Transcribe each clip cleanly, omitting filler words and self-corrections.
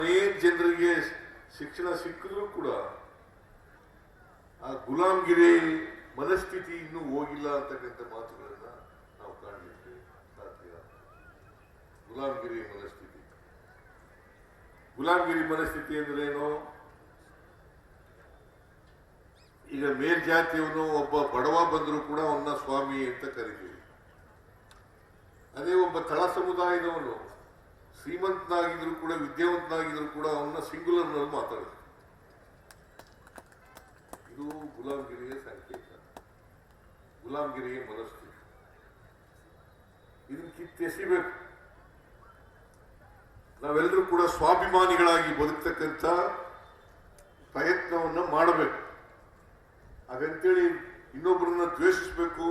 ಅನೇಕ ಜನರಿಗೆ ಶಿಕ್ಷಣ ಸಿಕ್ಕಿದ್ರು ಕೂಡ ಆ ಗುಲಾಮ್ಗಿರಿ ಮನಸ್ಥಿತಿ ಇನ್ನೂ ಹೋಗಿಲ್ಲ ಅಂತಕ್ಕಂಥ ಮಾತುಗಳನ್ನ ನಾವು ಕಾಣಲಿಕ್ಕೆ ಸಾಧ್ಯ. ಗುಲಾಮ್ಗಿರಿ ಮನಸ್ಥಿತಿ ಅಂದ್ರೇನು? ಈಗ ಮೇಲ್ಜಾತಿಯವನು ಒಬ್ಬ ಬಡವ ಬಂದರೂ ಕೂಡ ಅವನ್ನ ಸ್ವಾಮಿ ಅಂತ ಕರಿತೀವಿ. ಅದೇ ಒಬ್ಬ ತಳ ಸಮುದಾಯದವನು ಶ್ರೀಮಂತನಾಗಿದ್ರು ಕೂಡ ವಿದ್ಯಾವಂತನಾಗಿದ್ರು ಕೂಡ ಅವನ್ನ ಸಿಂಗುಲರ್ ನಲ್ಲಿ ಮಾತಾಡುತ್ತೆ. ಇದು ಗುಲಾಮ್ಗಿರಿಯ ಸಂಕೇತ, ಗುಲಾಮ್ಗಿರಿಯ ಮನಸ್ಥಿತಿ. ಇದನ್ನು ಕಿತ್ತೆಸಿಬೇಕು. ನಾವೆಲ್ಲರೂ ಕೂಡ ಸ್ವಾಭಿಮಾನಿಗಳಾಗಿ ಬದುಕ್ತಕ್ಕಂಥ ಪ್ರಯತ್ನವನ್ನ ಮಾಡಬೇಕು. ಹಾಗಂತೇಳಿ ಇನ್ನೊಬ್ಬರನ್ನ ದ್ವೇಷಿಸಬೇಕು,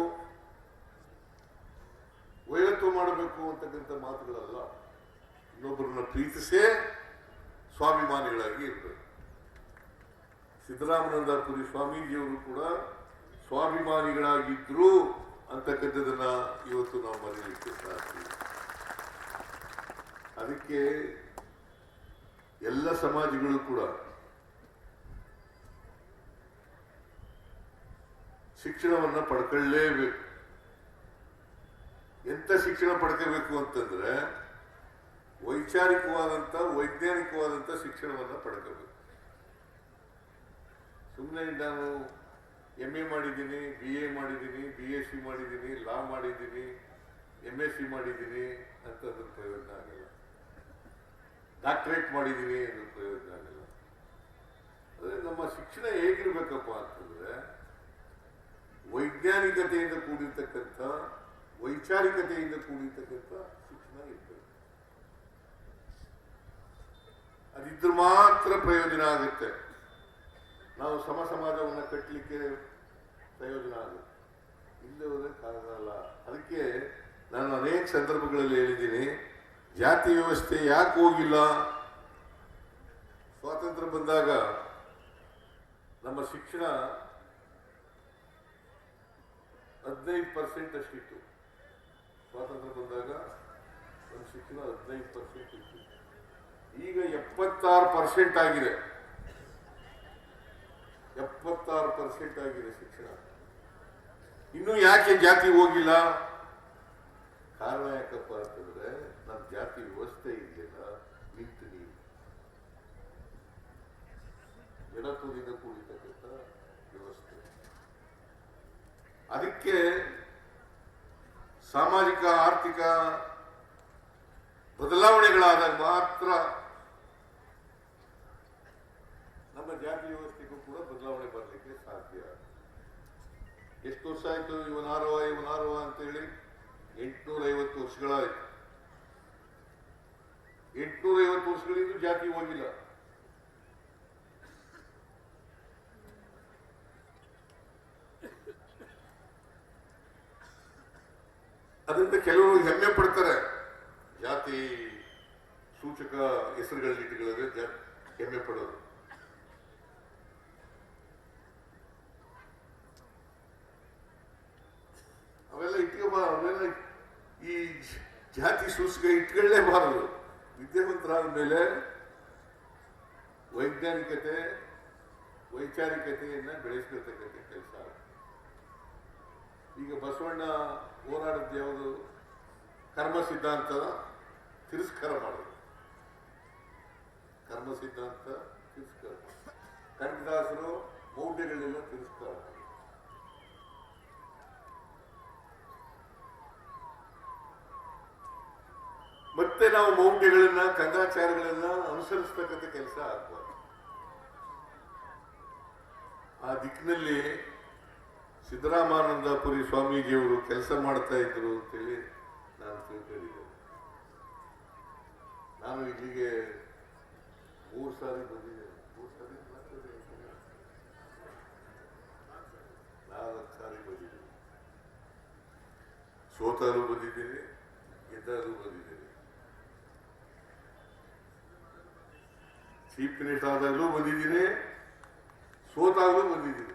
ವೈರತ್ವ ಮಾಡಬೇಕು ಅಂತಕ್ಕಂಥ ಮಾತುಗಳಲ್ಲ. ಇನ್ನೊಬ್ಬರನ್ನ ಪ್ರೀತಿಸೇ ಸ್ವಾಭಿಮಾನಿಗಳಾಗಿ ಇರಬೇಕು. ಸಿದ್ದರಾಮಾನಂದಪುರಿ ಸ್ವಾಮೀಜಿಯವರು ಕೂಡ ಸ್ವಾಭಿಮಾನಿಗಳಾಗಿದ್ರು ಅಂತಕ್ಕಂಥದನ್ನ ಇವತ್ತು ನಾವು ಮರೆಯಲಿಕ್ಕೆ ಸಾಧ್ಯ. ಅದಕ್ಕೆ ಎಲ್ಲ ಸಮಾಜಗಳು ಕೂಡ ಶಿಕ್ಷಣವನ್ನ ಪಡ್ಕೊಳ್ಳೇಬೇಕು. ಎಂತ ಶಿಕ್ಷಣ ಪಡ್ಕೋಬೇಕು ಅಂತಂದ್ರೆ ವೈಚಾರಿಕವಾದಂತ ವೈಜ್ಞಾನಿಕವಾದಂತ ಶಿಕ್ಷಣವನ್ನ ಪಡ್ಕೋಬೇಕು. ಸುಮ್ಮನೆ ನಾನು MA ಮಾಡಿದ್ದೀನಿ, BA ಮಾಡಿದ್ದೀನಿ, BSc ಮಾಡಿದ್ದೀನಿ, ಲಾ ಮಾಡಿದ್ದೀನಿ, MSc ಮಾಡಿದ್ದೀನಿ ಅಂತಂದ್ರೆ ಪ್ರಯೋಜನ ಆಗಲ್ಲ. ಡಾಕ್ಟರೇಟ್ ಮಾಡಿದ್ದೀನಿ ಅಂದ್ರೆ ಪ್ರಯೋಜನ ಆಗಲ್ಲ. ಅದೇ ನಮ್ಮ ಶಿಕ್ಷಣ ಹೇಗಿರ್ಬೇಕಪ್ಪ ಅಂತಂದ್ರೆ ವೈಜ್ಞಾನಿಕತೆಯಿಂದ ಕೂಡಿರ್ತಕ್ಕಂಥ ವೈಚಾರಿಕತೆಯಿಂದ ಕೂಡಿರ್ತಕ್ಕಂಥ ಶಿಕ್ಷಣ ಇರಬೇಕು. ಅದಿದ್ರೆ ಮಾತ್ರ ಪ್ರಯೋಜನ ಆಗುತ್ತೆ. ನಾವು ಸಮಾಜವನ್ನು ಕಟ್ಟಲಿಕ್ಕೆ ಪ್ರಯೋಜನ ಆಗುತ್ತೆ. ಇಲ್ಲದೆ ಹೋದ್ರೆ ಕಾರಣ. ಅದಕ್ಕೆ ನಾನು ಅನೇಕ ಸಂದರ್ಭಗಳಲ್ಲಿ ಹೇಳಿದ್ದೀನಿ, ಜಾತಿ ವ್ಯವಸ್ಥೆ ಯಾಕೆ ಹೋಗಿಲ್ಲ? ಸ್ವಾತಂತ್ರ್ಯ ಬಂದಾಗ ನಮ್ಮ ಶಿಕ್ಷಣ 15% ಅಷ್ಟಿತ್ತು. ಸ್ವಾತಂತ್ರ್ಯ ಬಂದಾಗ ನಮ್ಮ ಶಿಕ್ಷಣ 15% ಇತ್ತು. ಈಗ 76% ಆಗಿದೆ. 76% ಆಗಿದೆ ಶಿಕ್ಷಣ. ಇನ್ನು ಯಾಕೆ ಜಾತಿ ಹೋಗಿಲ್ಲ? ಕಾರಣ ಯಾಕಪ್ಪ ಅಂತಂದ್ರೆ ನಮ್ಮ ಜಾತಿ ವ್ಯವಸ್ಥೆ ಇದೆಯಲ್ಲ, ನಿಂತು ನೀವು ಜಡತ್ವದಿಂದ ಕೂಡಿರ್ತಕ್ಕಂಥ ವ್ಯವಸ್ಥೆ. ಅದಕ್ಕೆ ಸಾಮಾಜಿಕ ಆರ್ಥಿಕ ಬದಲಾವಣೆಗಳಾದಾಗ ಮಾತ್ರ ನಮ್ಮ ಜಾತಿ ವ್ಯವಸ್ಥೆಗೂ ಕೂಡ ಬದಲಾವಣೆ ಬರಲಿಕ್ಕೆ ಸಾಧ್ಯ. ಎಷ್ಟು ವರ್ಷ ಆಯ್ತು ಇವನಾರವ ಅಂತ ಹೇಳಿ? 850 ವರ್ಷಗಳಾಯ್ತು. 850 ವರ್ಷಗಳಿಂದ ಜಾತಿ ಹೋಗಿಲ್ಲ. ಅದರಿಂದ ಕೆಲವರು ಹೆಮ್ಮೆ ಪಡ್ತಾರೆ. ಜಾತಿ ಸೂಚಕ ಹೆಸರುಗಳನ್ನಿಟ್ಟುಗಳಿಗೆ ಹೆಮ್ಮೆ ಪಡೋದು. ಅವೆಲ್ಲ ಈ ಜಾತಿ ಸೂಚಕ ಇಟ್ಕೊಳ್ಳೇಬಾರದು. ವಿದ್ಯಾವಂತರಾದ ಮೇಲೆ ವೈಜ್ಞಾನಿಕತೆ ವೈಚಾರಿಕತೆಯನ್ನ ಬೆಳೆಸ್ಕೊಳ್ತಕ್ಕಂಥ ಕೆಲಸ. ಈಗ ಬಸವಣ್ಣ ಹೋರಾಡದ್ದು ಯಾವುದು? ಕರ್ಮ ಸಿದ್ಧಾಂತ ತಿರಸ್ಕಾರ ಮಾಡೋದು. ಕರ್ಮ ಸಿದ್ಧಾಂತ ತಿರಸ್ಕಾರ. ಕನಕದಾಸರು ಮೌಢ್ಯಗಳೆಲ್ಲ ತಿರಸ್ಕಾರ. ಮತ್ತೆ ನಾವು ಮೌಢ್ಯಗಳನ್ನ ಕಂದಾಚಾರಗಳನ್ನ ಅನುಸರಿಸ್ತಕ್ಕಂಥ ಕೆಲಸ ಆಗ್ಬಾರ್ದು. ಆ ದಿಕ್ಕಿನಲ್ಲಿ ಸಿದ್ದರಾಮಾನಂದಪುರಿ ಸ್ವಾಮೀಜಿಯವರು ಕೆಲಸ ಮಾಡ್ತಾ ಇದ್ರು ಅಂತೇಳಿ ನಾನು ತಿಳ್ಕೊಂಡಿದ್ದೆ. ನಾನು ಇಲ್ಲಿಗೆ 3 ಸಾರಿ ಬಂದಿದ್ದೇನೆ. 4 ಸಾರಿ ಬಂದಿದ್ದೀನಿ. ಸೋತಾರು ಬಂದಿದ್ದೀನಿ, ಗೆದ್ದಾರು ಬಂದಿದ್ದೀನಿ. ಚೀಫ್ ಮಿನಿಸ್ಟರ್ ಆದಾಗಲೂ ಬಂದಿದ್ದೀನಿ, ಸೋತಾಗಲೂ ಬಂದಿದ್ದೀನಿ,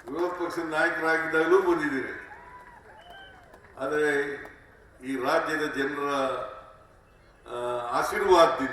ವಿರೋಧ ಪಕ್ಷದ ನಾಯಕರಾಗಿದ್ದಾಗಲೂ ಬಂದಿದ್ದೀನಿ. ಆದರೆ ಈ ರಾಜ್ಯದ ಜನರ ಆಶೀರ್ವಾದದಿಂದ